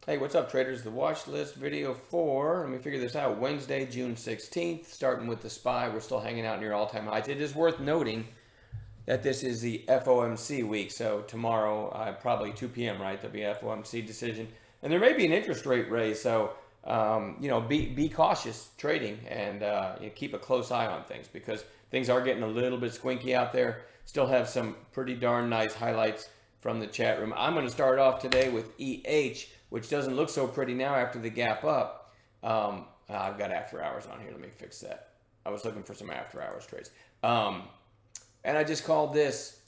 Hey, what's up, traders? The watch list video for, let me figure this out, Wednesday, June 16th, starting with the SPY. We're still hanging out near all-time highs. It is worth noting that this is the FOMC week, so tomorrow, probably 2 p.m., right, there'll be an FOMC decision. And there may be an interest rate raise, so, be cautious trading and keep a close eye on things because things are getting a little bit squinky out there. Still have some pretty darn nice highlights from the chat room. I'm going to start off today with EH, which doesn't look so pretty now after the gap up. I've got after hours on here. Let me fix that. I was looking for some after hours trades. And I just called this,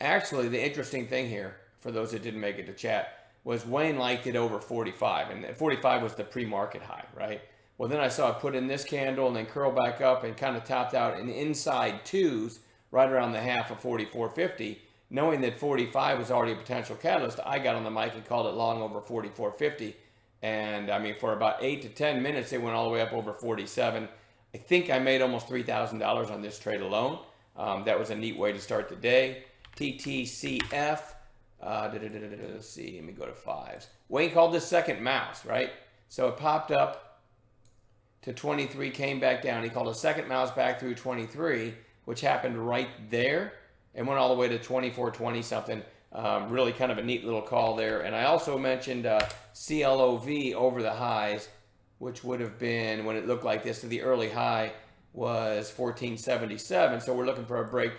actually the interesting thing here, for those that didn't make it to chat, was Wayne liked it over 45. And 45 was the pre-market high, right? Well, then I saw it put in this candle and then curl back up and kind of topped out in inside twos right around the half of 44.50. Knowing that 45 was already a potential catalyst, I got on the mic and called it long over 44.50. And I mean, for about 8 to 10 minutes, it went all the way up over 47. I think I made almost $3,000 on this trade alone. That was a neat way to start the day. TTCF, let's see, let me go to fives. Wayne called this second mouse, right? So it popped up to 23, came back down. He called a second mouse back through 23, which happened right there, and went all the way to 24.20 something. Really kind of a neat little call there. And I also mentioned CLOV over the highs, which would have been, when it looked like this, to the early high was 1477. So we're looking for a break,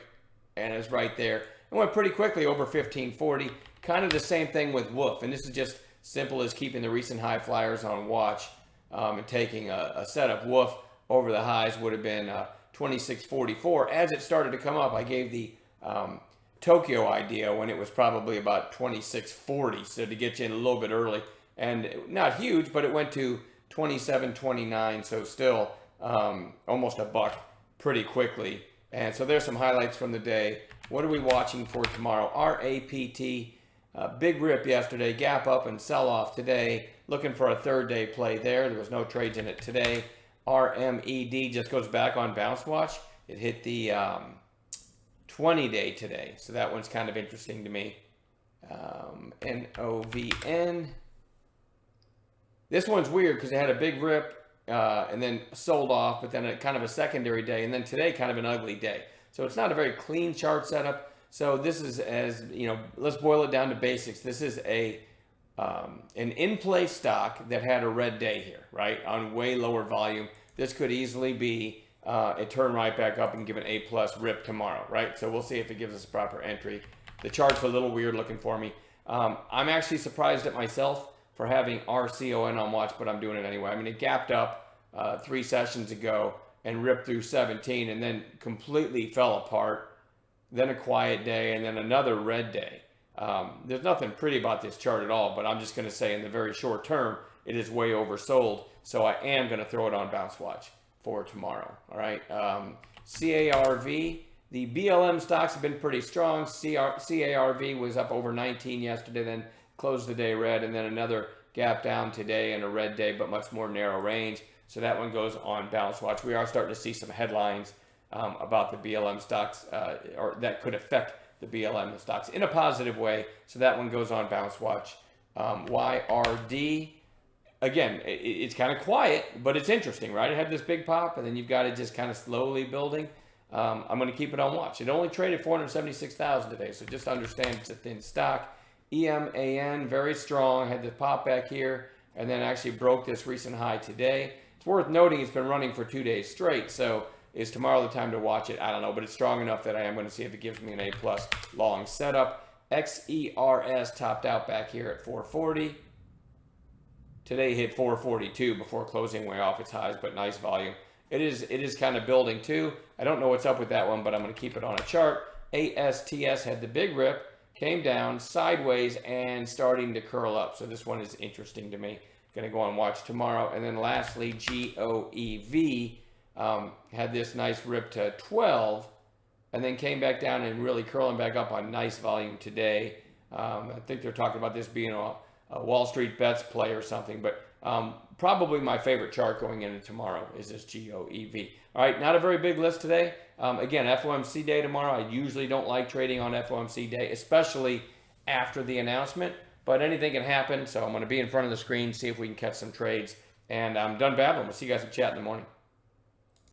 and it's right there. It went pretty quickly over 1540. Kind of the same thing with WOOF. And this is just simple as keeping the recent high flyers on watch and taking a setup. WOOF over the highs would have been 2644. As it started to come up, I gave the Tokyo idea when it was probably about 2640, so to get you in a little bit early, and not huge, but it went to 2729, so still almost a buck pretty quickly. And so there's some highlights from the day. What are we watching for tomorrow? RAPT, big rip yesterday, gap up and sell off today. Looking for a third day play there. There was no trades in it today. RMED just goes back on bounce watch. It hit the 20-day today, so that one's kind of interesting to me. NOVN. This one's weird because it had a big rip and then sold off, but then kind of a secondary day, and then today kind of an ugly day. So it's not a very clean chart setup. So this is, as you know, let's boil it down to basics. This is an in-play stock that had a red day here, right, on way lower volume. This could easily be it turned right back up and give an A+ rip tomorrow, right? So we'll see if it gives us a proper entry. The chart's a little weird looking for me. I'm actually surprised at myself for having RCON on watch, but I'm doing it anyway. I mean, it gapped up 3 sessions ago and ripped through 17 and then completely fell apart. Then a quiet day and then another red day. There's nothing pretty about this chart at all, but I'm just going to say in the very short term, it is way oversold. So I am going to throw it on bounce watch for tomorrow. All right. CARV, the BLM stocks have been pretty strong. CARV was up over 19 yesterday, then closed the day red, and then another gap down today and a red day, but much more narrow range. So that one goes on bounce watch. We are starting to see some headlines about the BLM stocks, or that could affect the BLM stocks in a positive way. So that one goes on bounce watch. YRD. Again, it's kind of quiet, but it's interesting, right? It had this big pop, and then you've got it just kind of slowly building. I'm going to keep it on watch. It only traded 476,000 today, so just understand it's a thin stock. EMAN, very strong, had the pop back here, and then actually broke this recent high today. It's worth noting it's been running for 2 days straight, so is tomorrow the time to watch it? I don't know, but it's strong enough that I am going to see if it gives me an A+ long setup. XERS topped out back here at 440. Today hit 442 before closing way off its highs, but nice volume. It is kind of building too. I don't know what's up with that one, but I'm going to keep it on a chart. ASTS had the big rip, came down sideways and starting to curl up. So this one is interesting to me. Going to go on watch tomorrow. And then lastly, GOEV had this nice rip to 12 and then came back down and really curling back up on nice volume today. I think they're talking about this being a Wall Street bets play or something, but probably my favorite chart going into tomorrow is this GOEV. All right, not a very big list today. Again, FOMC day tomorrow. I usually don't like trading on FOMC day, especially after the announcement. but anything can happen. So I'm going to be in front of the screen, see if we can catch some trades. And I'm done babbling. We'll see you guys in chat in the morning.